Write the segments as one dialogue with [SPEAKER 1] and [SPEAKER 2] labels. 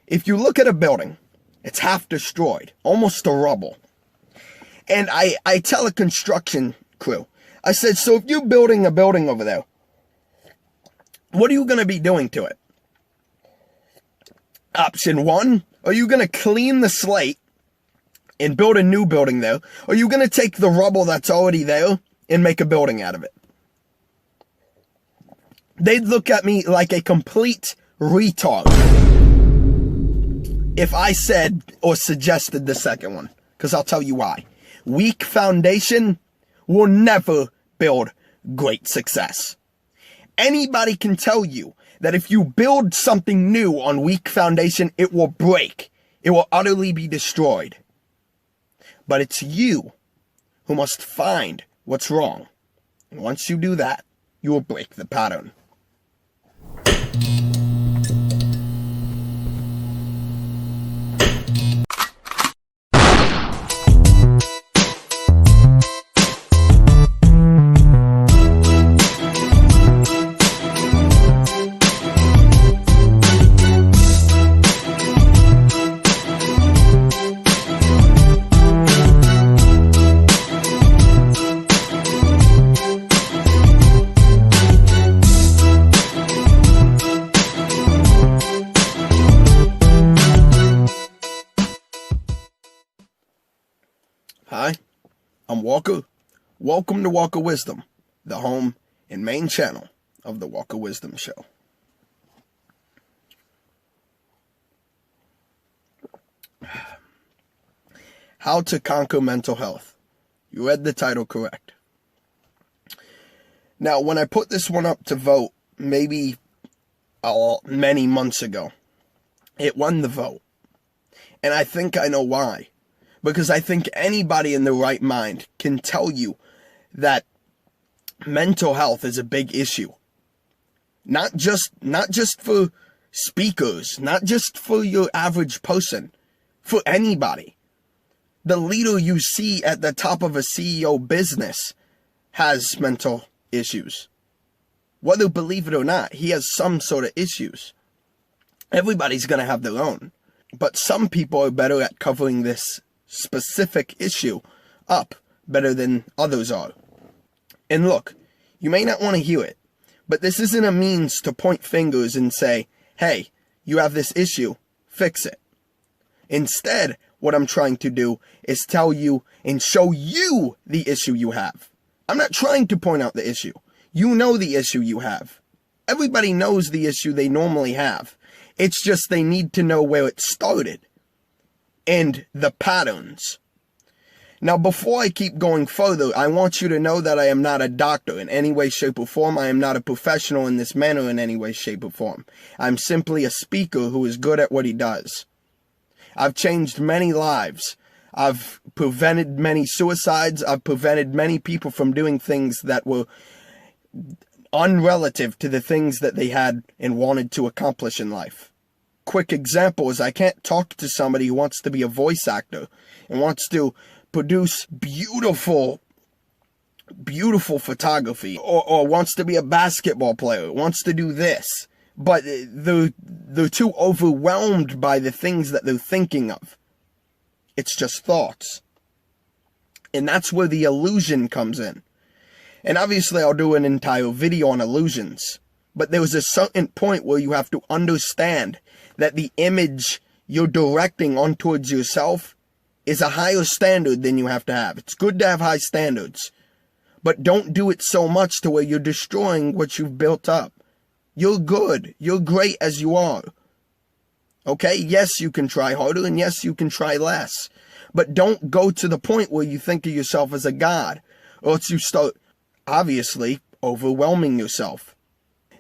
[SPEAKER 1] If you look at a building, it's half destroyed, almost to rubble. And I tell a construction crew, I said, so if you're building a building over there, what are you going to be doing to it? Option one, are you going to clean the slate and build a new building there? Or are you going to take the rubble that's already there and make a building out of it? They'd look at me like a complete retard if I said or suggested the second one, because I'll tell you why. Weak foundation will never build great success. Anybody can tell you that if you build something new on weak foundation, it will break. It will utterly be destroyed. But it's you who must find what's wrong. And once you do that, you will break the pattern. Hi, I'm Walker. Welcome to Walker Wisdom, the home and main channel of the Walker Wisdom Show. How to Conquer Mental Health. You read the title correct. Now, when I put this one up to vote, maybe many months ago, it won the vote. And I think I know why. Because I think anybody in the right mind can tell you that mental health is a big issue. Not just for speakers, not just for your average person, for anybody. The leader you see at the top of a CEO business has mental issues. Whether believe it or not, he has some sort of issues. Everybody's going to have their own. But some people are better at covering this specific issue up better than others are. And look, you may not want to hear it, but this isn't a means to point fingers and say, hey, you have this issue, fix it. Instead, what I'm trying to do is tell you and show you the issue you have. I'm not trying to point out the issue. You know the issue you have. Everybody knows the issue they normally have. It's just they need to know where it started and the patterns. Now, before I keep going further, I want you to know that I am not a doctor in any way, shape, or form. I am not a professional in this manner in any way, shape, or form. I'm simply a speaker who is good at what he does. I've changed many lives. I've prevented many suicides. I've prevented many people from doing things that were unrelative to the things that they had and wanted to accomplish in life. Quick example is I can't talk to somebody who wants to be a voice actor and wants to produce beautiful photography or wants to be a basketball player, wants to do this, but they're too overwhelmed by the things that they're thinking of. It's just thoughts. And that's where the illusion comes in. And obviously I'll do an entire video on illusions, but there's a certain point where you have to understand that the image you're directing on towards yourself is a higher standard than you have to have. It's good to have high standards, but don't do it so much to where you're destroying what you've built up. You're good. You're great as you are. Okay? Yes, you can try harder, and yes, you can try less. But don't go to the point where you think of yourself as a god, or else you start, obviously, overwhelming yourself.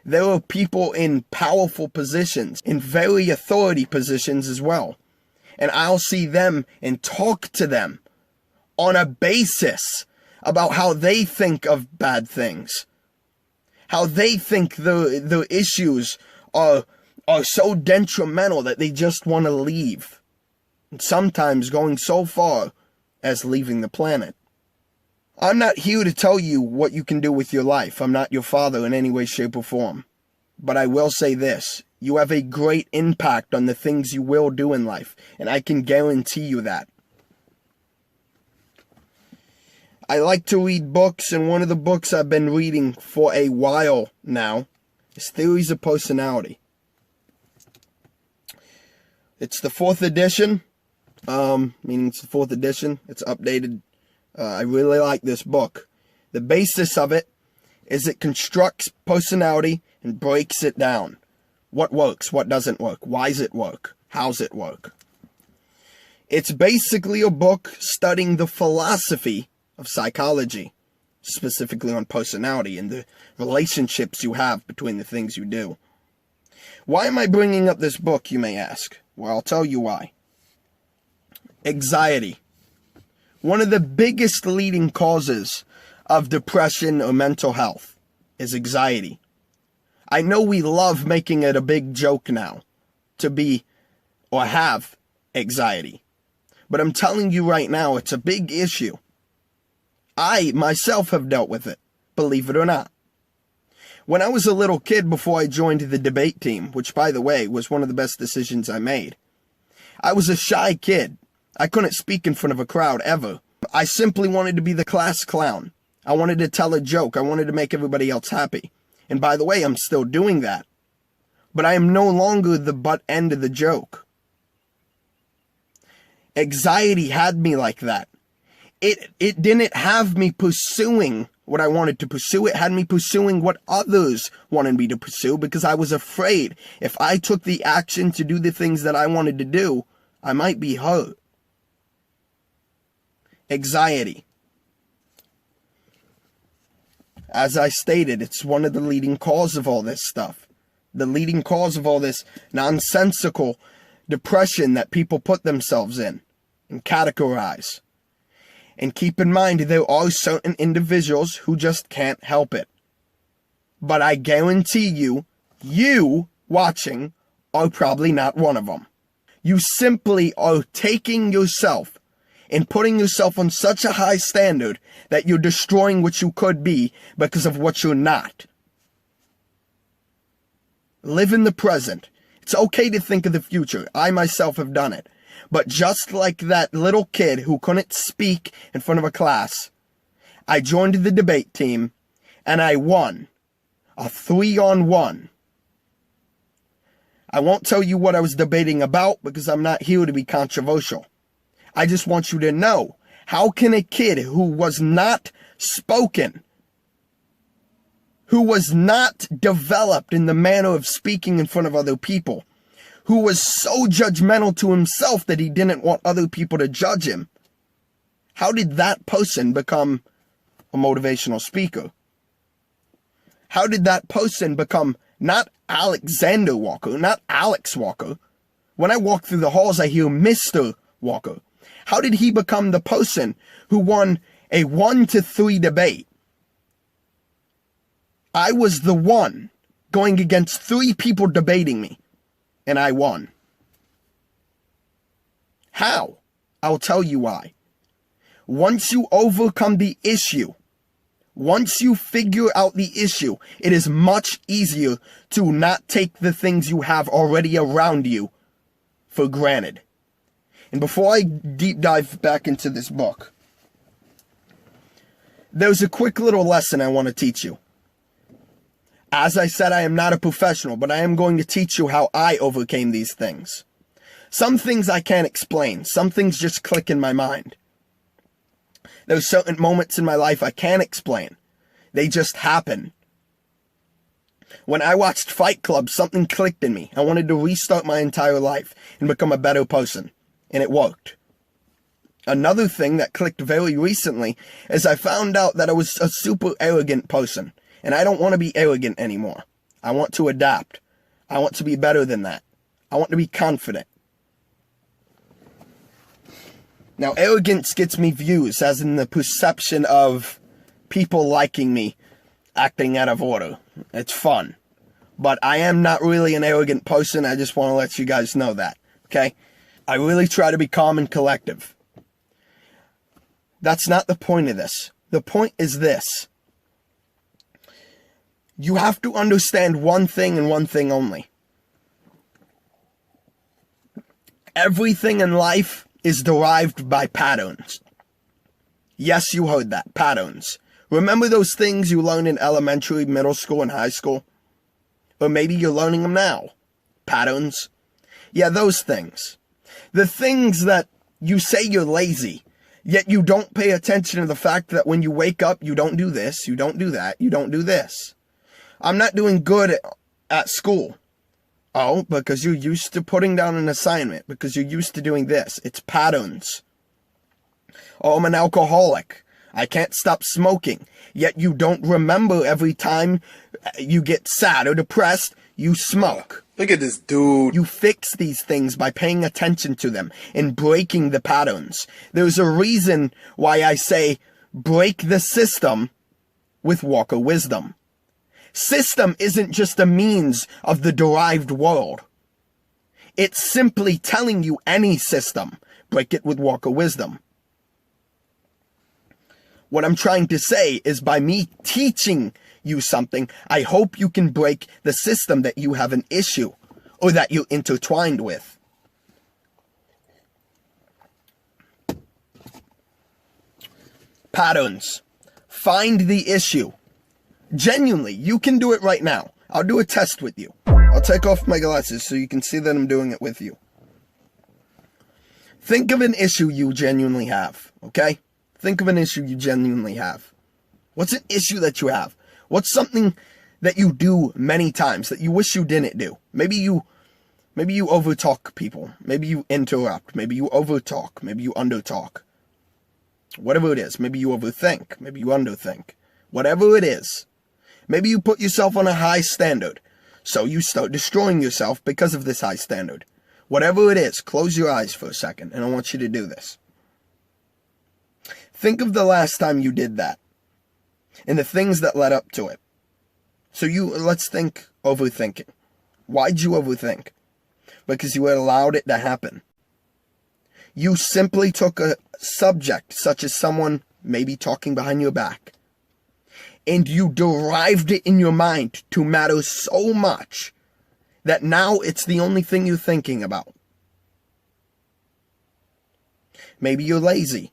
[SPEAKER 1] There are people in powerful positions, in very authority positions as well. And I'll see them and talk to them on a basis about how they think of bad things. How they think the issues are so detrimental that they just want to leave. And sometimes going so far as leaving the planet. I'm not here to tell you what you can do with your life. I'm not your father in any way, shape, or form. But I will say this. You have a great impact on the things you will do in life, and I can guarantee you that. I like to read books, and one of the books I've been reading for a while now is Theories of Personality. It's the 4th edition, meaning it's the 4th edition. It's updated. I really like this book. The basis of it is it constructs personality and breaks it down. What works, what doesn't work, why does it work, how's it work. It's basically a book studying the philosophy of psychology, specifically on personality and the relationships you have between the things you do. Why am I bringing up this book, you may ask? Well, I'll tell you why. Anxiety. One of the biggest leading causes of depression or mental health is anxiety. I know we love making it a big joke now to be or have anxiety, but I'm telling you right now, it's a big issue. I myself have dealt with it, believe it or not. When I was a little kid before I joined the debate team, which by the way was one of the best decisions I made, I was a shy kid. I couldn't speak in front of a crowd ever. I simply wanted to be the class clown. I wanted to tell a joke. I wanted to make everybody else happy. And by the way, I'm still doing that. But I am no longer the butt end of the joke. Anxiety had me like that. It didn't have me pursuing what I wanted to pursue. It had me pursuing what others wanted me to pursue because I was afraid if I took the action to do the things that I wanted to do, I might be hurt. Anxiety. As I stated, it's one of the leading causes of all this stuff. The leading cause of all this nonsensical depression that people put themselves in and categorize. And keep in mind, there are certain individuals who just can't help it. But I guarantee you, you watching are probably not one of them. You simply are taking yourself and putting yourself on such a high standard that you're destroying what you could be because of what you're not. Live in the present. It's okay to think of the future. I myself have done it. But just like that little kid who couldn't speak in front of a class, I joined the debate team and I won a 3-on-1. I won't tell you what I was debating about because I'm not here to be controversial. I just want you to know, how can a kid who was not spoken, who was not developed in the manner of speaking in front of other people, who was so judgmental to himself that he didn't want other people to judge him, how did that person become a motivational speaker? How did that person become not Alexander Walker, not Alex Walker? When I walk through the halls, I hear Mr. Walker. How did he become the person who won a 1-3 debate? I was the one going against 3 people debating me, and I won. How? I'll tell you why. Once you overcome the issue, once you figure out the issue, it is much easier to not take the things you have already around you for granted. And before I deep dive back into this book, there's a quick little lesson I want to teach you. As I said, I am not a professional, but I am going to teach you how I overcame these things. Some things I can't explain. Some things just click in my mind. There's certain moments in my life I can't explain. They just happen. When I watched Fight Club, something clicked in me. I wanted to restart my entire life and become a better person. And it worked. Another thing that clicked very recently is I found out that I was a super arrogant person. And I don't want to be arrogant anymore. I want to adapt. I want to be better than that. I want to be confident. Now, arrogance gets me views, as in the perception of people liking me, acting out of order. It's fun. But I am not really an arrogant person. I just want to let you guys know that. Okay? I really try to be calm and collective. That's not the point of this. The point is this. You have to understand one thing and one thing only. Everything in life is derived by patterns. Yes, you heard that. Patterns. Remember those things you learned in elementary, middle school, and high school? Or maybe you're learning them now. Patterns. Yeah, those things. The things that you say you're lazy, yet you don't pay attention to the fact that when you wake up, you don't do this, you don't do that, you don't do this. I'm not doing good at school. Oh, because you're used to putting down an assignment, because you're used to doing this. It's patterns. Oh, I'm an alcoholic. I can't stop smoking. Yet you don't remember every time you get sad or depressed, you smoke.
[SPEAKER 2] Look at this dude.
[SPEAKER 1] You fix these things by paying attention to them and breaking the patterns. There's a reason why I say break the system with Walker wisdom. System isn't just a means of the derived world. It's simply telling you any system. Break it with Walker wisdom. What I'm trying to say is by me teaching you something, I hope you can break the system that you have an issue or that you're intertwined with. Patterns. Find the issue. Genuinely, you can do it right now. I'll do a test with you. I'll take off my glasses so you can see that I'm doing it with you. Think of an issue you genuinely have, okay? Think of an issue you genuinely have. What's an issue that you have? What's something that you do many times that you wish you didn't do? Maybe you overtalk people. Maybe you interrupt. Maybe you overtalk. Maybe you undertalk. Whatever it is. Maybe you overthink. Maybe you underthink. Whatever it is. Maybe you put yourself on a high standard. So you start destroying yourself because of this high standard. Whatever it is, close your eyes for a second, and I want you to do this. Think of the last time you did that, and the things that led up to it. So let's think overthinking. Why'd you overthink? Because you allowed it to happen. You simply took a subject, such as someone maybe talking behind your back, and you derived it in your mind to matter so much that now it's the only thing you're thinking about. Maybe you're lazy.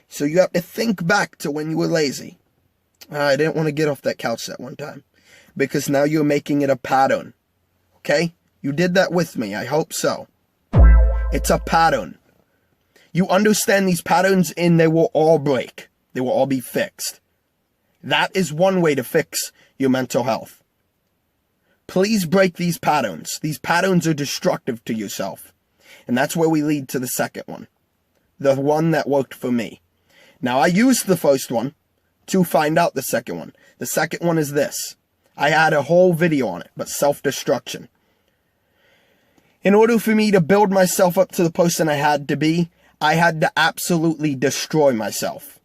[SPEAKER 1] So you have to think back to when you were lazy. I didn't want to get off that couch that one time. Because now you're making it a pattern. Okay? You did that with me. I hope so. It's a pattern. You understand these patterns and they will all break. They will all be fixed. That is one way to fix your mental health. Please break these patterns. These patterns are destructive to yourself. And that's where we lead to the second one. The one that worked for me. Now, I used the first one to find out the second one. The second one is this. I had a whole video on it, but self-destruction. In order for me to build myself up to the person I had to be, I had to absolutely destroy myself.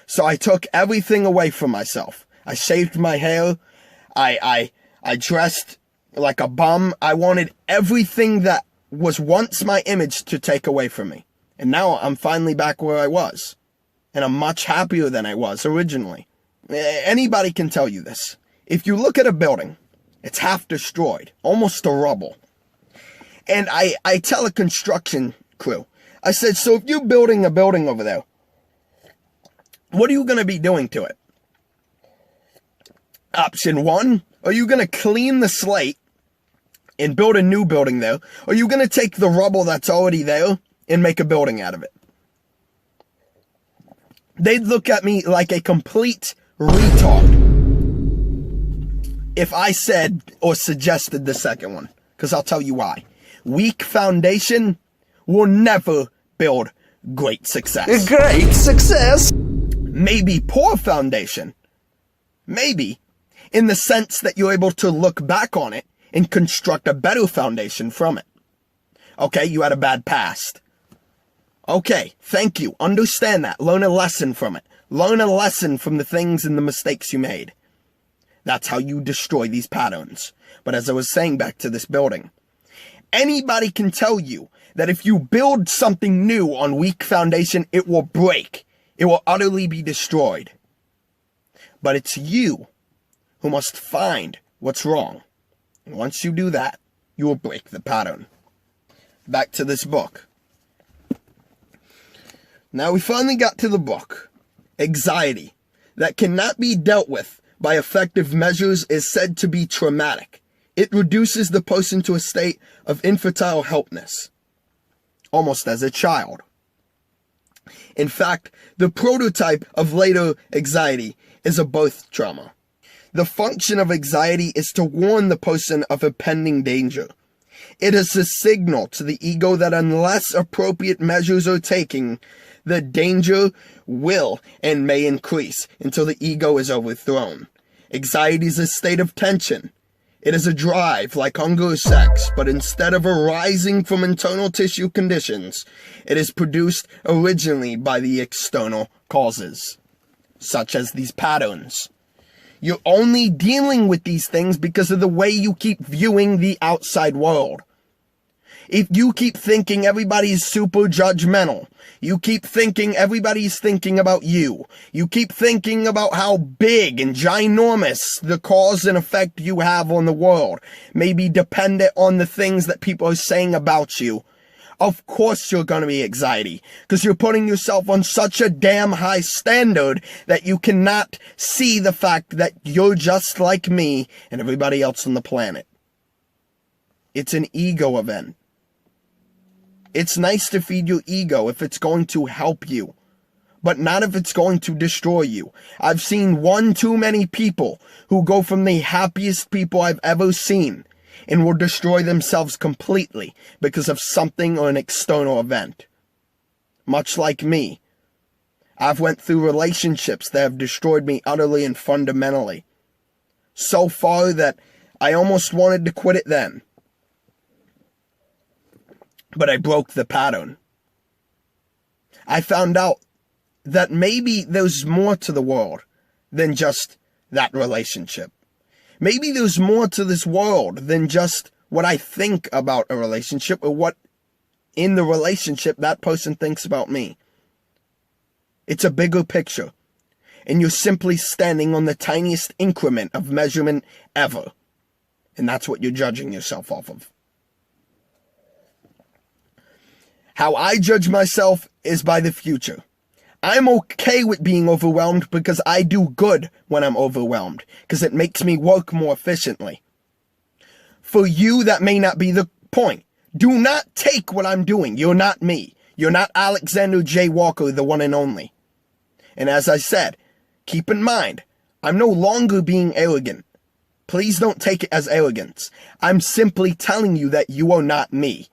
[SPEAKER 1] So I took everything away from myself. I shaved my hair. I dressed like a bum. I wanted everything that was once my image to take away from me. And now I'm finally back where I was. And I'm much happier than I was originally. Anybody can tell you this. If you look at a building, it's half destroyed, almost to rubble. And I tell a construction crew, I said, so if you're building a building over there, what are you going to be doing to it? Option one, are you going to clean the slate and build a new building there? Or are you going to take the rubble that's already there and make a building out of it? They'd look at me like a complete retard if I said or suggested the second one. Because I'll tell you why. Weak foundation will never build great success.
[SPEAKER 2] Great success!
[SPEAKER 1] Maybe poor foundation. Maybe. In the sense that you're able to look back on it and construct a better foundation from it. Okay, you had a bad past. Okay, thank you. Understand that. Learn a lesson from it. Learn a lesson from the things and the mistakes you made. That's how you destroy these patterns. But as I was saying, back to this building, anybody can tell you that if you build something new on weak foundation, it will break. It will utterly be destroyed. But it's you who must find what's wrong. And once you do that, you will break the pattern. back to this book. Now we finally got to the book. Anxiety that cannot be dealt with by effective measures is said to be traumatic. It reduces the person to a state of infantile helplessness, almost as a child. In fact, the prototype of later anxiety is a birth trauma. The function of anxiety is to warn the person of impending danger. It is a signal to the ego that unless appropriate measures are taken, the danger will and may increase until the ego is overthrown. Anxiety is a state of tension. It is a drive like hunger or sex, but instead of arising from internal tissue conditions, it is produced originally by the external causes, such as these patterns. You're only dealing with these things because of the way you keep viewing the outside world. If you keep thinking everybody's super judgmental, you keep thinking everybody's thinking about you, you keep thinking about how big and ginormous the cause and effect you have on the world may be dependent on the things that people are saying about you, of course you're going to be anxiety, because you're putting yourself on such a damn high standard that you cannot see the fact that you're just like me and everybody else on the planet. It's an ego event. It's nice to feed your ego if it's going to help you, but not if it's going to destroy you. I've seen one too many people who go from the happiest people I've ever seen and will destroy themselves completely because of something or an external event. Much like me, I've went through relationships that have destroyed me utterly and fundamentally. So far that I almost wanted to quit it then. But I broke the pattern. I found out that maybe there's more to the world than just that relationship. Maybe there's more to this world than just what I think about a relationship or what in the relationship that person thinks about me. It's a bigger picture, and you're simply standing on the tiniest increment of measurement ever. And that's what you're judging yourself off of. How I judge myself is by the future. I'm okay with being overwhelmed because I do good when I'm overwhelmed, because it makes me work more efficiently. For you, that may not be the point. Do not take what I'm doing. You're not me. You're not Alexander J. Walker, the one and only. And as I said, keep in mind, I'm no longer being arrogant. Please don't take it as arrogance. I'm simply telling you that you are not me.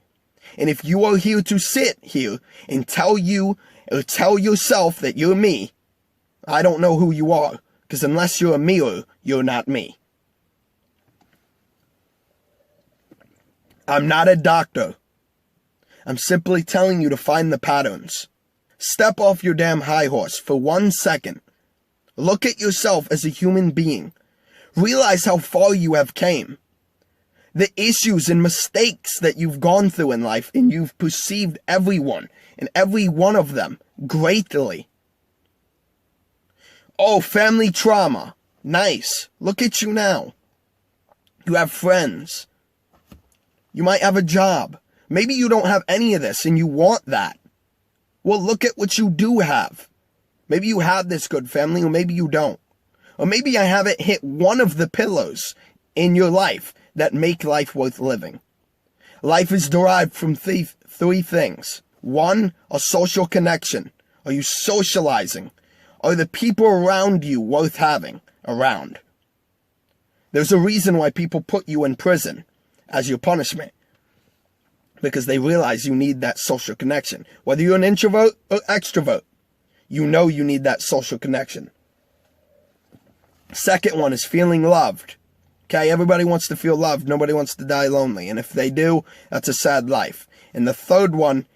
[SPEAKER 1] And if you are here to sit here and tell you or tell yourself that you're me, I don't know who you are, because unless you're a mirror, you're not me. I'm not a doctor. I'm simply telling you to find the patterns. Step off your damn high horse for 1 second. Look at yourself as a human being. Realize how far you have came. The issues and mistakes that you've gone through in life, and you've perceived everyone and every one of them greatly. Oh, family trauma. Nice. Look at you now. You have friends. You might have a job. Maybe you don't have any of this and you want that. Well, look at what you do have. Maybe you have this good family, or maybe you don't. Or maybe I haven't hit one of the pillars in your life that make life worth living. Life is derived from three things. 1, a social connection. Are you socializing? Are the people around you worth having around? There's a reason why people put you in prison as your punishment. Because they realize you need that social connection. Whether you're an introvert or extrovert, you know you need that social connection. Second one is feeling loved. Okay, everybody wants to feel loved. Nobody wants to die lonely. And if they do, that's a sad life. And the third one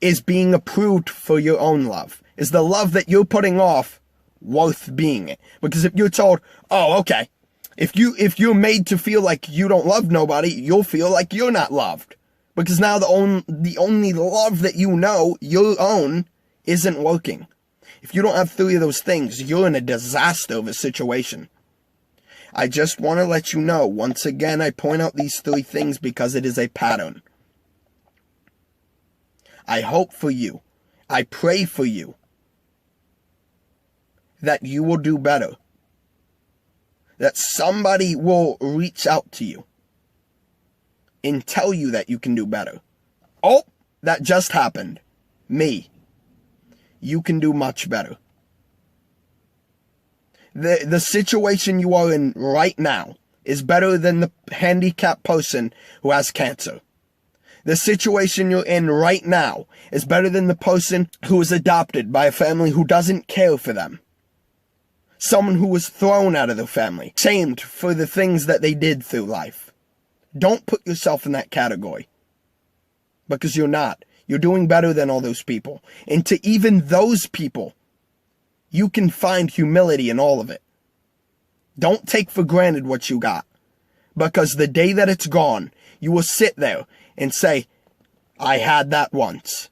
[SPEAKER 1] is being approved for your own love. Is the love that you're putting off worth being it? Because if you're told, oh, okay, if you're made to feel like you don't love nobody, you'll feel like you're not loved. Because now the only love that you know, your own, isn't working. If you don't have 3 of those things, you're in a disaster of a situation. I just want to let you know, once again, I point out these 3 things because it is a pattern. I hope for you. I pray for you that you will do better. That somebody will reach out to you and tell you that you can do better. Oh, that just happened. Me. You can do much better. The situation you are in right now is better than the handicapped person who has cancer. The situation you're in right now is better than the person who was adopted by a family who doesn't care for them. Someone who was thrown out of their family, shamed for the things that they did through life. Don't put yourself in that category. Because you're not. You're doing better than all those people. And to even those people, you can find humility in all of it. Don't take for granted what you got. Because the day that it's gone, you will sit there and say, I had that once.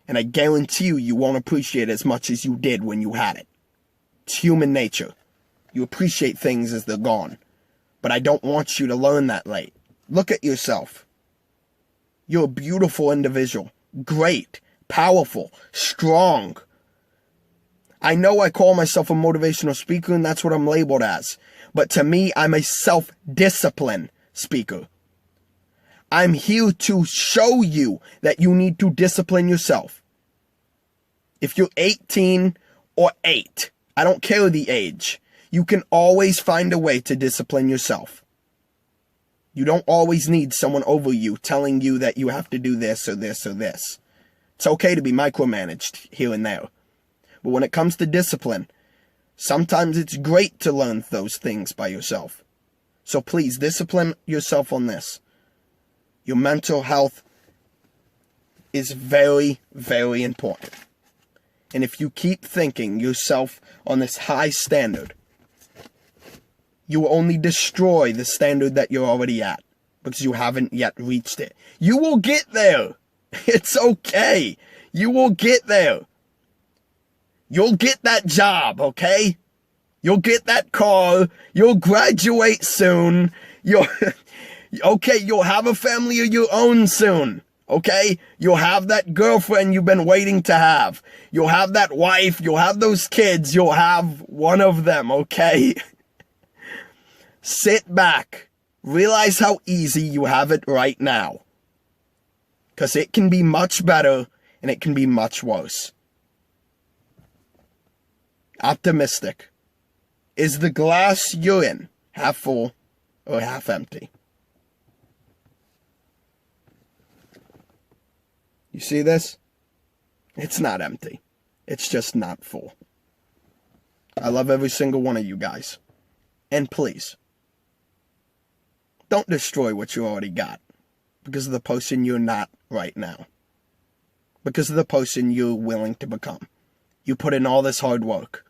[SPEAKER 1] And I guarantee you won't appreciate it as much as you did when you had it. It's human nature. You appreciate things as they're gone. But I don't want you to learn that late. Look at yourself. You're a beautiful individual. Great. Powerful. Strong. I know I call myself a motivational speaker and that's what I'm labeled as. But to me, I'm a self-discipline speaker. I'm here to show you that you need to discipline yourself. If you're 18 or 8, I don't care the age, you can always find a way to discipline yourself. You don't always need someone over you telling you that you have to do this or this or this. It's okay to be micromanaged here and there. But when it comes to discipline, sometimes it's great to learn those things by yourself. So please, discipline yourself on this. Your mental health is very, very important. And if you keep thinking yourself on this high standard, you will only destroy the standard that you're already at because you haven't yet reached it. You will get there. It's okay. You will get there. You'll get that job, okay? You'll get that car. You'll graduate soon. Okay, you'll have a family of your own soon. Okay? You'll have that girlfriend you've been waiting to have. You'll have that wife. You'll have those kids. You'll have one of them, okay? Sit back. Realize how easy you have it right now. Because it can be much better and it can be much worse. Optimistic. Is the glass you're in half full or half empty? You see this? It's not empty. It's just not full. I love every single one of you guys. And please, don't destroy what you already got because of the person you're not right now. Because of the person you're willing to become. You put in all this hard work.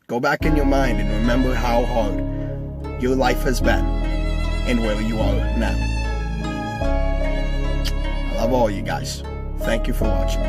[SPEAKER 1] Go back in your mind and remember how hard your life has been and where you are now. I love all you guys. Thank you for watching.